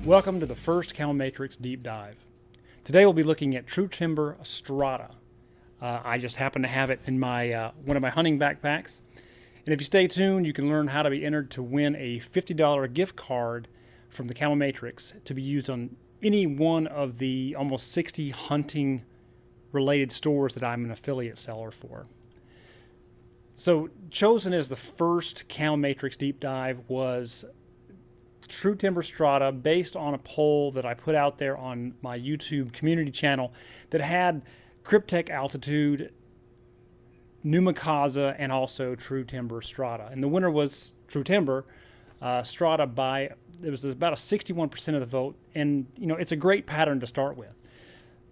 Welcome to the first Camo Matrix Deep Dive. Today we'll be looking at True Timber Strata. I just happen to have it in my one of my hunting backpacks. And if you stay tuned, you can learn how to be entered to win a $50 gift card from the Camo Matrix to be used on any one of the almost 60 hunting related stores that I'm an affiliate seller for. So chosen as the first Camo Matrix Deep Dive was True Timber Strata, based on a poll that I put out there on my YouTube community channel that had Cryptek Altitude, Numikaza, and also True Timber Strata. And the winner was True Timber Strata by, it was about a 61% of the vote. And, you know, it's a great pattern to start with.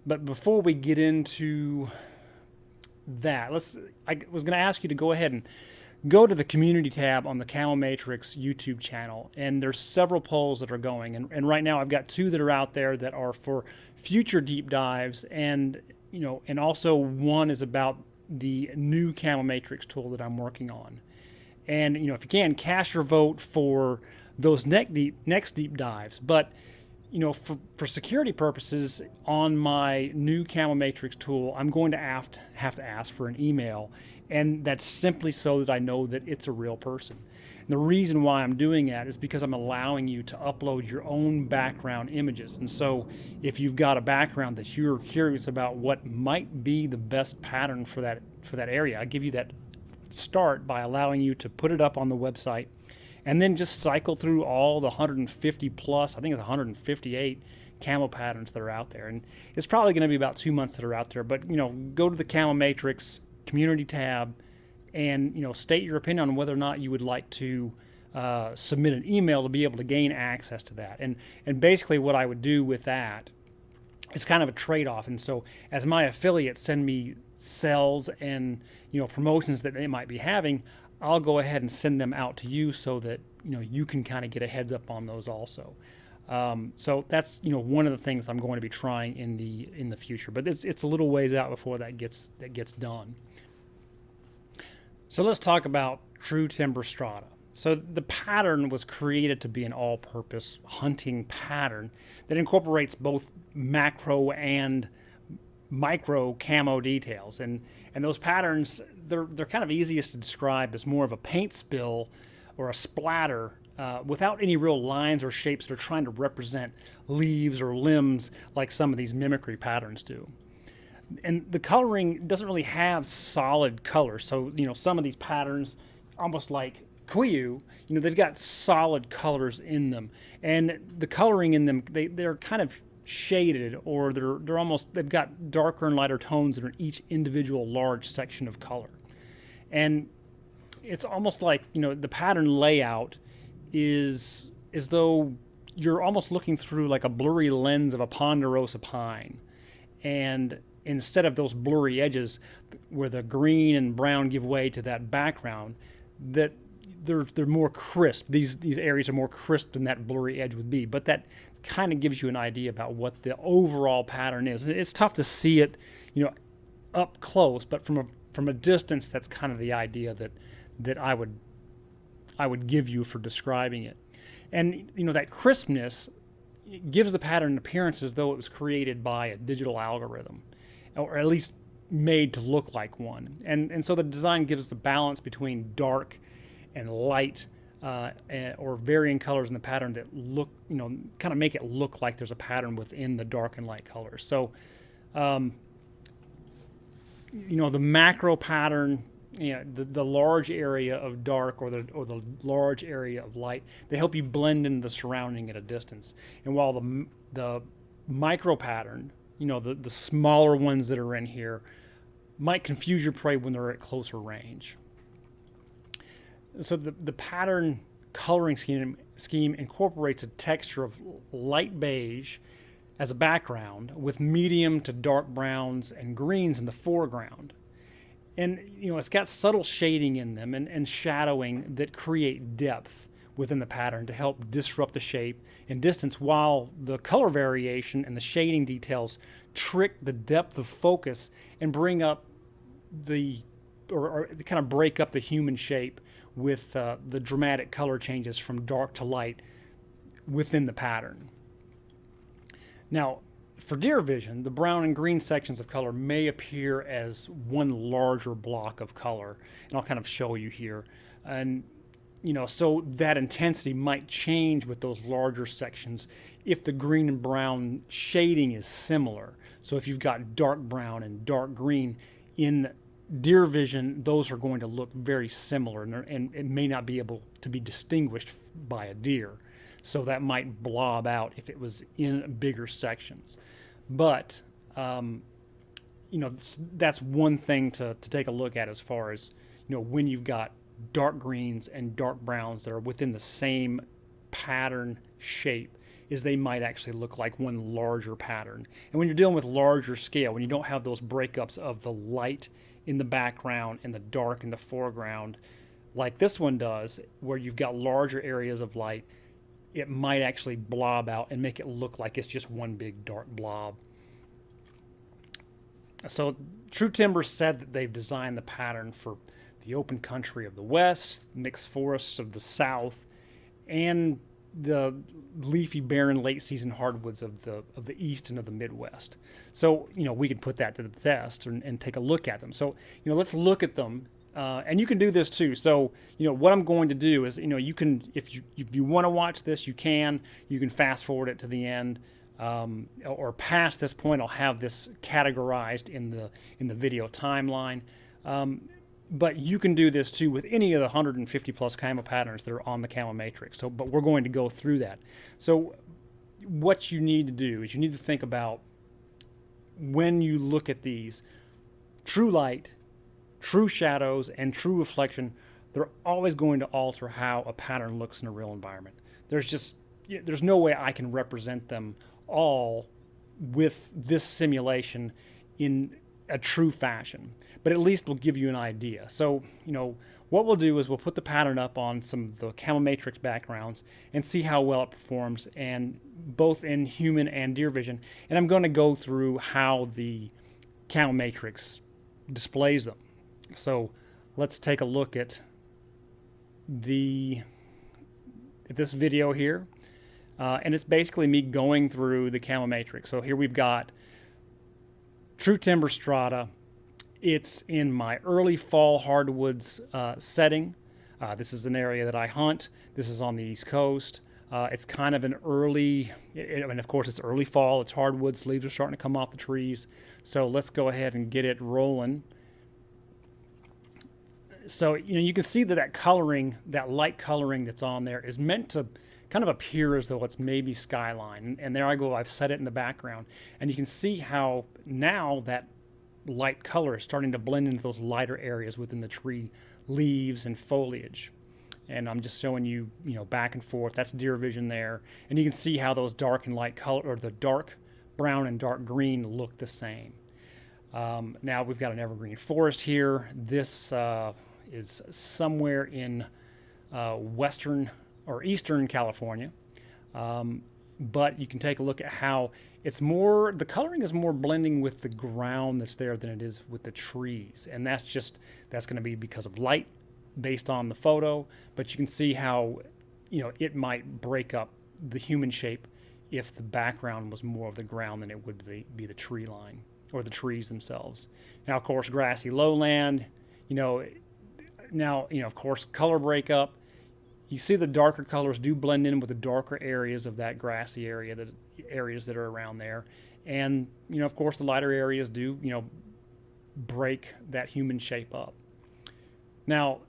But before we get into that, I was going to ask you to go ahead and go to the community tab on the Camo Matrix YouTube channel, and there's several polls that are going. And right now I've got two that are out there that are for future deep dives, and and also one is about the new Camo Matrix tool that I'm working on. And if you can, cast your vote for those next deep dives. But for security purposes, on my new Camo Matrix tool, I'm going to have to ask for an email. And that's simply so that I know that it's a real person. And the reason why I'm doing that is because I'm allowing you to upload your own background images. And so if you've got a background that you're curious about what might be the best pattern for that area, I give you that start by allowing you to put it up on the website and then just cycle through all the 150 plus, I think it's 158 camo patterns that are out there. And it's probably going to be about 2 months that are out there. But go to the Camo Matrix community tab and state your opinion on whether or not you would like to submit an email to be able to gain access to that. And basically what I would do with that is kind of a trade-off. And so as my affiliates send me sales and promotions that they might be having, I'll go ahead and send them out to you so that you can kind of get a heads up on those also. So that's one of the things I'm going to be trying in the future, but it's a little ways out before that gets done. So let's talk about True Timber Strata. So the pattern was created to be an all-purpose hunting pattern that incorporates both macro and micro camo details, and those patterns they're kind of easiest to describe as more of a paint spill or a splatter. Without any real lines or shapes that are trying to represent leaves or limbs like some of these mimicry patterns do. And the coloring doesn't really have solid color. So, some of these patterns, almost like Kuiu, they've got solid colors in them. And the coloring in them, they're kind of shaded, or they've got darker and lighter tones that are in each individual large section of color. And it's almost like, the pattern layout is as though you're almost looking through like a blurry lens of a ponderosa pine, and instead of those blurry edges where the green and brown give way to that background, that they're more crisp. These areas are more crisp than that blurry edge would be, but that kind of gives you an idea about what the overall pattern is. It's tough to see it up close, but from a distance, that's kind of the idea that I would give you for describing it. And that crispness gives the pattern an appearance as though it was created by a digital algorithm, or at least made to look like one. And so the design gives the balance between dark and light or varying colors in the pattern that look, kind of make it look like there's a pattern within the dark and light colors. So the macro pattern, the large area of dark or the large area of light, they help you blend into the surrounding at a distance. And while the micro pattern, the smaller ones that are in here, might confuse your prey when they're at closer range. So the pattern coloring scheme incorporates a texture of light beige as a background with medium to dark browns and greens in the foreground. And it's got subtle shading in them and shadowing that create depth within the pattern to help disrupt the shape and distance, while the color variation and the shading details trick the depth of focus and bring up or kind of break up the human shape with the dramatic color changes from dark to light within the pattern. Now, for deer vision, the brown and green sections of color may appear as one larger block of color, and I'll kind of show you here. And so that intensity might change with those larger sections if the green and brown shading is similar. So if you've got dark brown and dark green in deer vision, those are going to look very similar, and it may not be able to be distinguished by a deer. So that might blob out if it was in bigger sections. But that's one thing to take a look at as far as when you've got dark greens and dark browns that are within the same pattern shape, is they might actually look like one larger pattern. And when you're dealing with larger scale, when you don't have those breakups of the light in the background and the dark in the foreground, like this one does, where you've got larger areas of light, it might actually blob out and make it look like it's just one big dark blob. So True Timber said that they've designed the pattern for the open country of the west, mixed forests of the south, and the leafy, barren, late-season hardwoods of the east and of the Midwest. So we can put that to the test and take a look at them. So let's look at them, and you can do this too. So what I'm going to do is you can, if you want to watch this, you can fast forward it to the end. Or past this point, I'll have this categorized in the video timeline. But you can do this too with any of the 150 plus camo patterns that are on the Camo Matrix. But we're going to go through that. So what you need to do is you need to think about, when you look at these, true light, true shadows, and true reflection, they're always going to alter how a pattern looks in a real environment. There's no way I can represent them all with this simulation in a true fashion, but at least we'll give you an idea. So what we'll do is we'll put the pattern up on some of the Camo Matrix backgrounds and see how well it performs, and both in human and deer vision. And I'm going to go through how the Camo Matrix displays them. So let's take a look at this video here. And it's basically me going through the Camo Matrix. So here we've got True Timber Strata. It's in my early fall hardwoods setting. This is an area that I hunt. This is on the East Coast. It's kind of an early, and of course it's early fall. It's hardwoods. Leaves are starting to come off the trees. So let's go ahead and get it rolling. So you can see that coloring, that light coloring that's on there, is meant to kind of appear as though it's maybe skyline. And there I go, I've set it in the background. And you can see how now that light color is starting to blend into those lighter areas within the tree leaves and foliage. And I'm just showing you, back and forth. That's deer vision there. And you can see how those dark and light color, or the dark brown and dark green, look the same. Now we've got an evergreen forest here. This is somewhere in western or eastern California. But you can take a look at how the coloring is more blending with the ground that's there than it is with the trees. And that's going to be because of light based on the photo. But you can see how, it might break up the human shape if the background was more of the ground than it would be the tree line or the trees themselves. Now, of course, grassy lowland, of course, color breakup. You see the darker colors do blend in with the darker areas of that grassy area, the areas that are around there. And, of course, the lighter areas do, break that human shape up. Now,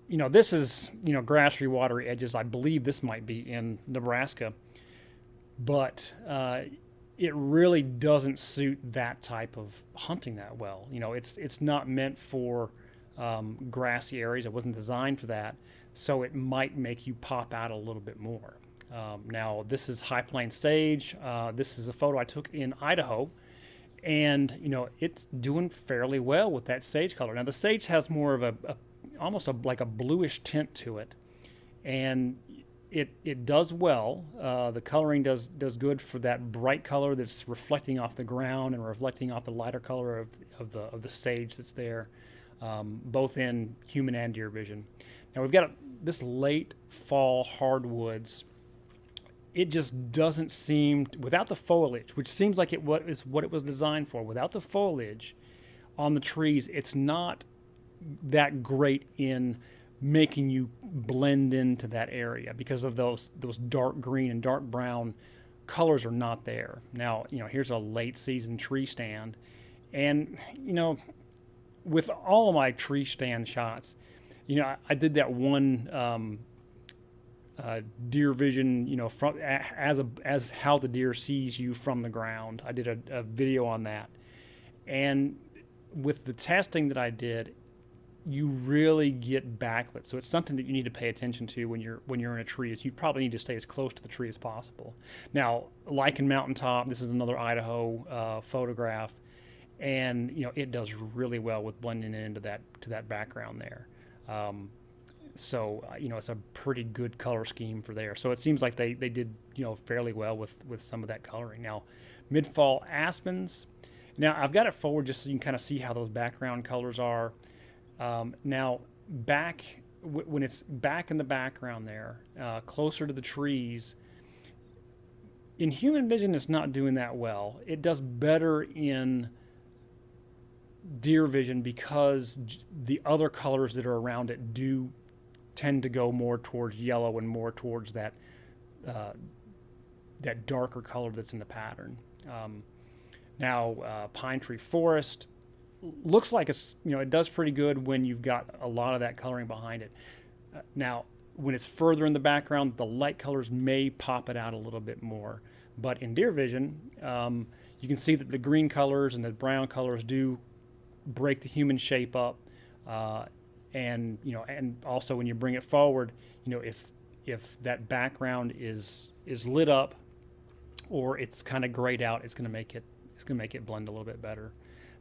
this is, grassy watery edges. I believe this might be in Nebraska. But it really doesn't suit that type of hunting that well. It's not meant for grassy areas. It wasn't designed for that. So it might make you pop out a little bit more. Now, this is high plains sage. This is a photo I took in Idaho, and it's doing fairly well with that sage color. Now, the sage has more of almost like a bluish tint to it, and it does well. The coloring does good for that bright color that's reflecting off the ground and reflecting off the lighter color of the sage that's there, both in human and deer vision. Now we've got this late fall hardwoods. it just doesn't seem, without the foliage, which seems like what it was designed for. Without the foliage on the trees, it's not that great in making you blend into that area because of those dark green and dark brown colors are not there. Now, here's a late season tree stand, and with all of my tree stand shots, I did that one deer vision, from as how the deer sees you from the ground. I did a video on that, and with the testing that I did, you really get backlit. So it's something that you need to pay attention to when you're in a tree. Is you probably need to stay as close to the tree as possible. Now, Lichen Mountaintop, this is another Idaho photograph, and it does really well with blending into that background there. So it's a pretty good color scheme for there. So it seems like they did fairly well with some of that coloring. Now, mid-fall aspens. Now I've got it forward just so you can kind of see how those background colors are. Now when it's back in the background there, closer to the trees, in human vision it's not doing that well. It does better in deer vision because the other colors that are around it do tend to go more towards yellow and more towards that darker color that's in the pattern. Now, pine tree forest looks like it does pretty good when you've got a lot of that coloring behind it. Now, when it's further in the background, the light colors may pop it out a little bit more. But in deer vision, you can see that the green colors and the brown colors do break the human shape up. And also when you bring it forward, if that background is lit up or it's kind of grayed out, it's going to make it blend a little bit better.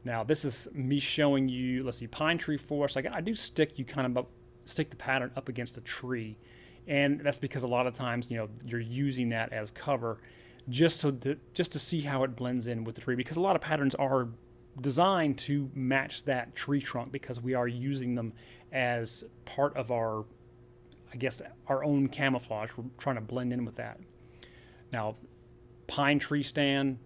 Now, this is me showing you, let's see, pine tree forest. I do stick the pattern up against a tree, and that's because a lot of times you're using that as cover just to see how it blends in with the tree, because a lot of patterns are designed to match that tree trunk because we are using them as part of our own camouflage. We're trying to blend in with that. Now, pine tree stand,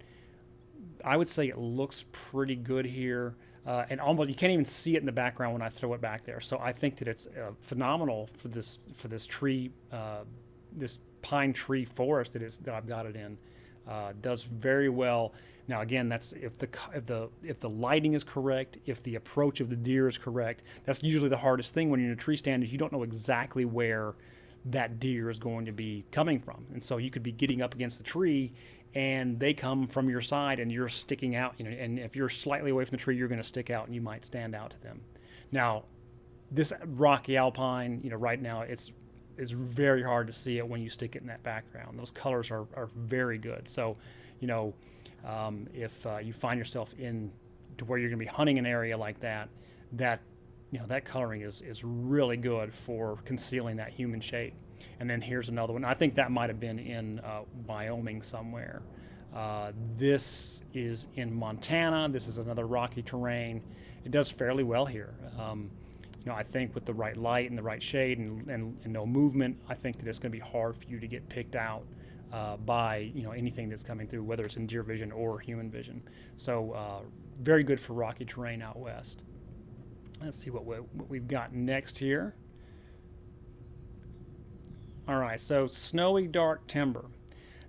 I would say it looks pretty good here, and almost you can't even see it in the background when I throw it back there. So I think that it's phenomenal for this tree, this pine tree forest that I've got it in. Does very well. Now again, that's if the lighting is correct, if the approach of the deer is correct. That's usually the hardest thing when you're in a tree stand, is you don't know exactly where that deer is going to be coming from, and so you could be getting up against the tree and they come from your side and you're sticking out, and if you're slightly away from the tree, you're going to stick out and you might stand out to them. Now, this rocky alpine, right now it's very hard to see it when you stick it in that background. Those colors are very good. So, if you find yourself to where you're going to be hunting an area like that coloring is really good for concealing that human shape. And then here's another one. I think that might have been in Wyoming somewhere. This is in Montana. This is another rocky terrain. It does fairly well here. I think with the right light and the right shade and no movement, I think that it's going to be hard for you to get picked out by anything that's coming through, whether it's in deer vision or human vision. So very good for rocky terrain out west. Let's see what we've got next here. All right, so snowy dark timber.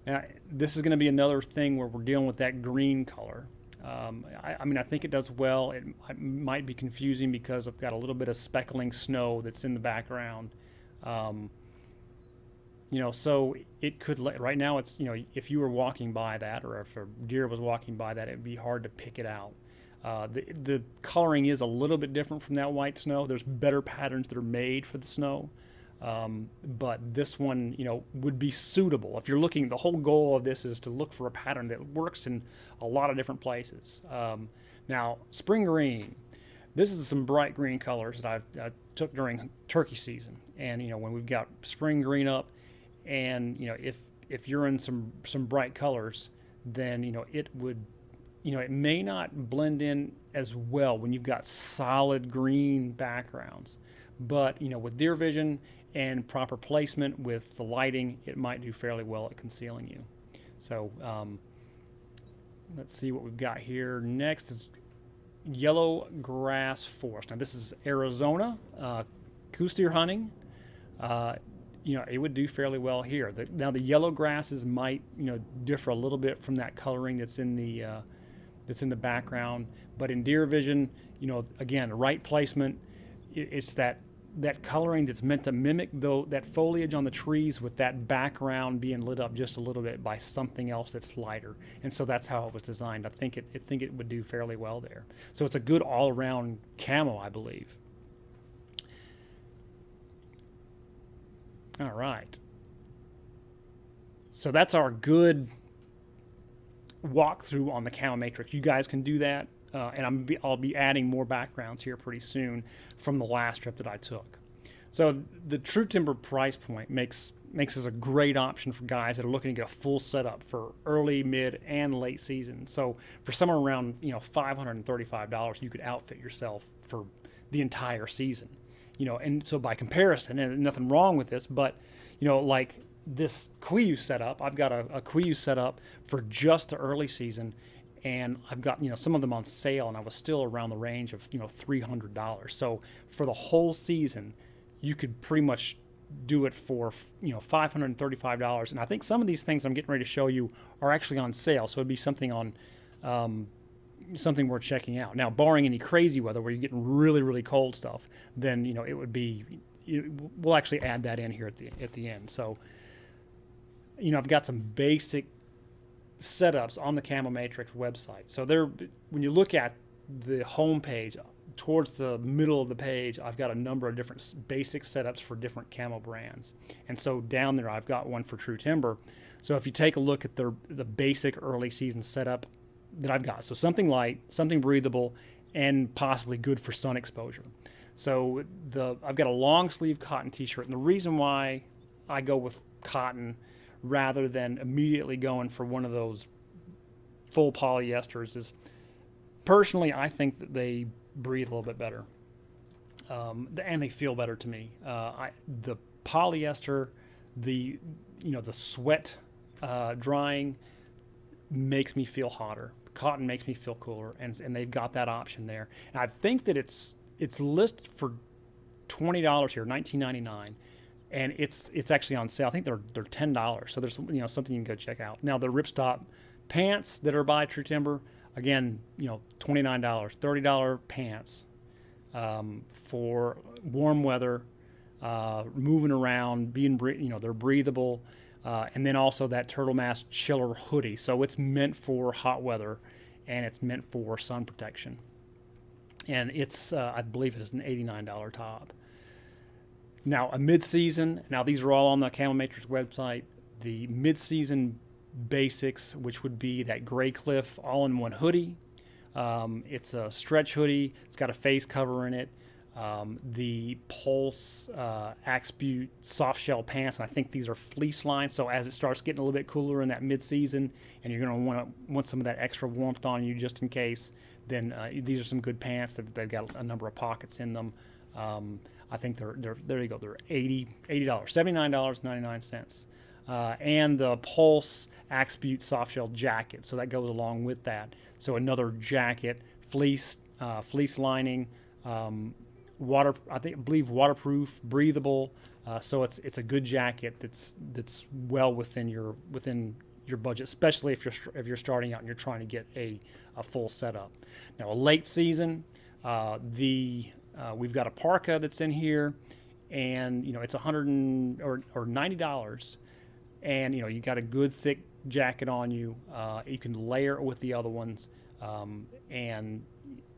Now, this is going to be another thing where we're dealing with that green color. I think it does well. It might be confusing because I've got a little bit of speckling snow that's in the background. So it could, right now it's, if you were walking by that, or if a deer was walking by that, it'd be hard to pick it out. The coloring is a little bit different from that white snow. There's better patterns that are made for the snow. But this one, would be suitable. If you're looking, the whole goal of this is to look for a pattern that works in a lot of different places. Now, spring green. This is some bright green colors that I took during turkey season. And, when we've got spring green up, and, if you're in some bright colors, then, it would it may not blend in as well when you've got solid green backgrounds, but with deer vision and proper placement with the lighting, it might do fairly well at concealing you. So let's see what we've got here. Next is yellow grass forest. Now this is Arizona, goose deer hunting. It would do fairly well here. Now the yellow grasses might differ a little bit from that coloring that's in the background, but in deer vision, again, right placement, it's that coloring that's meant to mimic that foliage on the trees with that background being lit up just a little bit by something else that's lighter. And so that's how it was designed. I think it would do fairly well there. So it's a good all-around camo, I believe. All right. So that's our good walkthrough on the camo matrix. You guys can do that. And I'll be adding more backgrounds here pretty soon from the last trip that I took. So the True Timber price point makes this a great option for guys that are looking to get a full setup for early, mid, and late season. So for somewhere around $535, you could outfit yourself for the entire season. And so by comparison, and nothing wrong with this, but like this Quiu setup, I've got a Quiu setup for just the early season. And I've got some of them on sale, and I was still around the range of $300. So for the whole season, you could pretty much do it for $535. And I think some of these things I'm getting ready to show you are actually on sale, so it'd be something on something worth checking out. Now, barring any crazy weather where you're getting really, really cold stuff, then it would be. We'll actually add that in here at the end. So I've got some basic setups on the Camo Matrix website. So when you look at the home page, towards the middle of the page, I've got a number of different basic setups for different camo brands. And so down there, I've got one for True Timber. So if you take a look at the basic early season setup that I've got, so something light, something breathable, and possibly good for sun exposure. So I've got a long sleeve cotton t-shirt, and the reason why I go with cotton rather than immediately going for one of those full polyesters is, personally, I think that they breathe a little bit better, and they feel better to me. The polyester, the sweat drying makes me feel hotter. Cotton makes me feel cooler, and they've got that option there. And I think that it's listed for $20 here, $19.99. And it's actually on sale. I think they're $10. So there's something you can go check out. Now the ripstop pants that are by True Timber, again, $29, $30 pants for warm weather, moving around, they're breathable, and then also that Turtle Mask chiller hoodie. So it's meant for hot weather, and it's meant for sun protection. And it's I believe it's an $89 top. Now, a mid-season, now these are all on the Camo Matrix website, the mid-season basics, which would be that Gray Cliff all-in-one hoodie. It's a stretch hoodie. It's got a face cover in it. The Pulse Axe Butte soft shell pants, and I think these are fleece lined, so as it starts getting a little bit cooler in that mid-season, and you're going to want some of that extra warmth on you just in case, then these are some good pants. They've got a number of pockets in them. I think they're there you go. They're $80, $79.99. And the Pulse Axe Butte soft shell jacket. So that goes along with that. So another jacket, fleece lining, I believe waterproof, breathable. So it's a good jacket that's well within your budget, especially if you're starting out and you're trying to get a full setup. Now, a late season, we've got a parka that's in here, and it's $100 or $90, and you got a good thick jacket on you. You can layer it with the other ones, and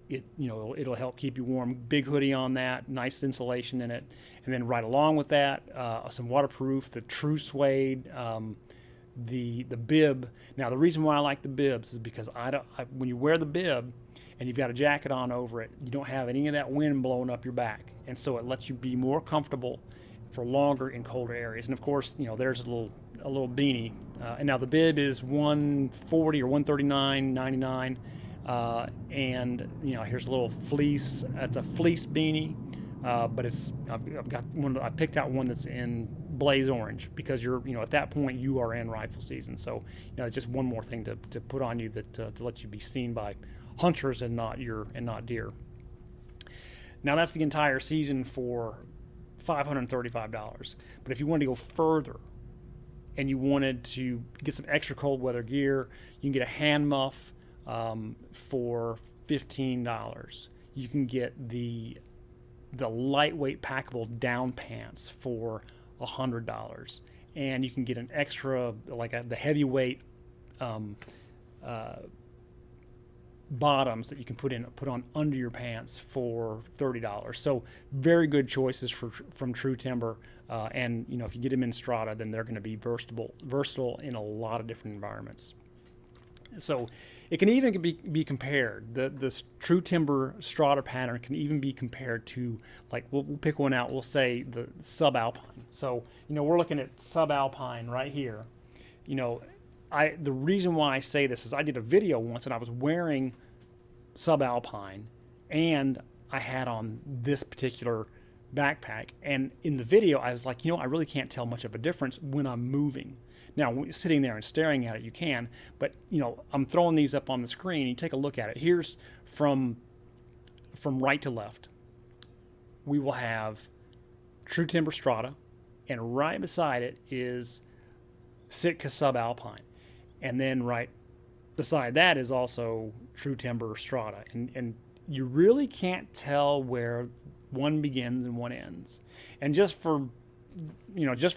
it'll help keep you warm. Big hoodie on that, nice insulation in it, and then right along with that, some waterproof, the True Suede, the bib. Now the reason why I like the bibs is because when you wear the bib and you've got a jacket on over it, you don't have any of that wind blowing up your back, and so it lets you be more comfortable for longer in colder areas. And of course, there's a little a little beanie. And now the bib is 140 or 139.99, and here's a little fleece. It's a fleece beanie, but I've got one. I picked out one that's in blaze orange because you're at that point you are in rifle season. So just one more thing to put on you that to let you be seen by hunters and not deer. Now that's the entire season for $535. But if you wanted to go further and you wanted to get some extra cold weather gear, you can get a hand muff for $15. You can get the lightweight packable down pants for $100, and you can get an extra the heavyweight bottoms that you can put on under your pants for $30. So very good choices from True Timber, and if you get them in Strata, then they're going to be versatile in a lot of different environments. So it can even be compared. The True Timber Strata pattern can even be compared to, we'll pick one out. We'll say the subalpine. So we're looking at subalpine right here. The reason why I say this is I did a video once and I was wearing subalpine and I had on this particular backpack, and in the video I was like, I really can't tell much of a difference when I'm moving. Now sitting there and staring at it you can, but I'm throwing these up on the screen. You take a look at it. Here's from right to left. We will have True Timber Strata, and right beside it is Sitka Subalpine. And then right beside that is also True Timber Strata. And you really can't tell where one begins and one ends. And just for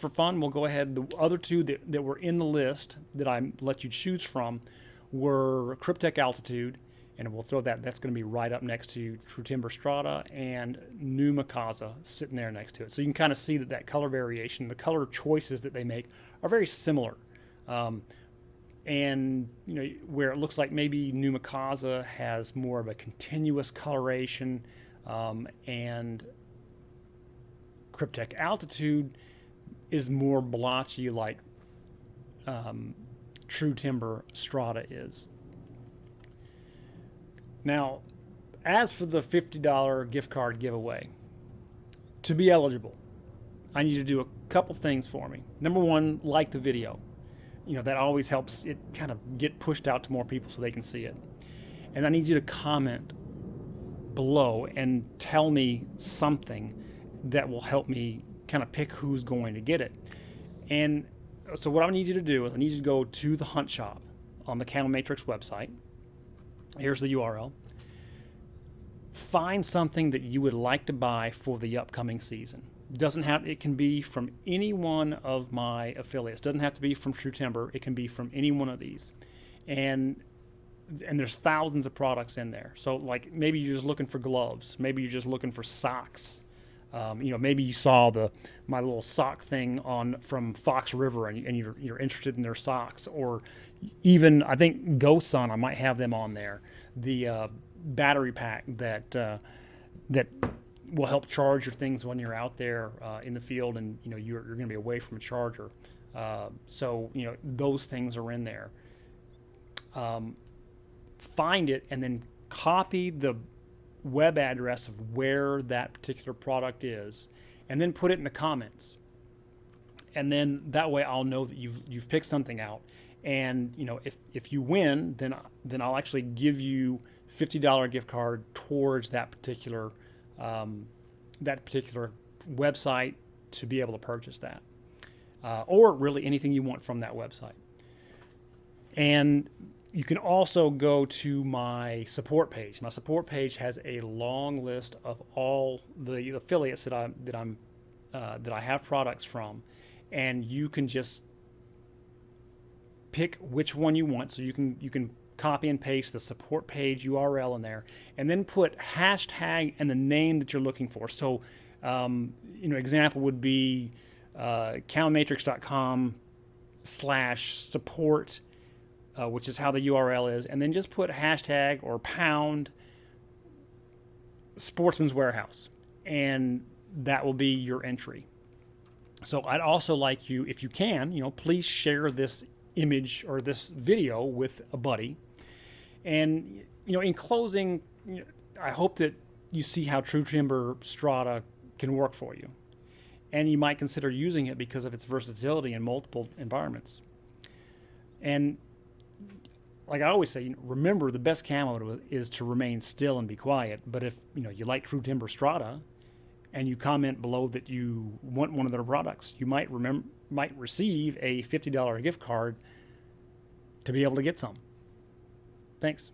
fun, we'll go ahead. The other two that were in the list that I let you choose from were Cryptek Altitude, and we'll throw that's going to be right up next to True Timber Strata, and New Makaza sitting there next to it. So you can kind of see that color variation, the color choices that they make are very similar. And where it looks like maybe New Makaza has more of a continuous coloration, and Cryptek Altitude is more blotchy like True Timber Strata is. Now, as for the $50 gift card giveaway, to be eligible, I need you to do a couple things for me. Number one, like the video. That always helps it kind of get pushed out to more people so they can see it. And I need you to comment below and tell me something that will help me kind of pick who's going to get it. And so what I need you to do is I need you to go to the Hunt Shop on the Camo Matrix website. Here's the URL. Find something that you would like to buy for the upcoming season. It can be from any one of my affiliates. It doesn't have to be from True Timber. It can be from any one of these. And there's thousands of products in there. So maybe you're just looking for gloves. Maybe you're just looking for socks. Maybe you saw my little sock thing from Fox River, and you're interested in their socks. Or even I think GoSun, I might have them on there. The battery pack that will help charge your things when you're out there in the field, and you're going to be away from a charger. So those things are in there. Find it and then copy the web address of where that particular product is, and then put it in the comments. And then that way I'll know that you've picked something out. And if you win, then I'll actually give you $50 gift card towards that particular website to be able to purchase that, or really anything you want from that website. And you can also go to my support page. My support page has a long list of all the affiliates that I have products from, and you can just pick which one you want. So you can copy and paste the support page URL in there, and then put hashtag and the name that you're looking for. So, example would be camomatrix.com/support, which is how the URL is, and then just put hashtag or pound Sportsman's Warehouse, and that will be your entry. So I'd also like you, if you can, please share this image or this video with a buddy. And in closing, I hope that you see how True Timber Strata can work for you, and you might consider using it because of its versatility in multiple environments. And like I always say, remember the best camo is to remain still and be quiet. But if you like True Timber Strata and you comment below that you want one of their products, you might receive a $50 gift card to be able to get some. Thanks.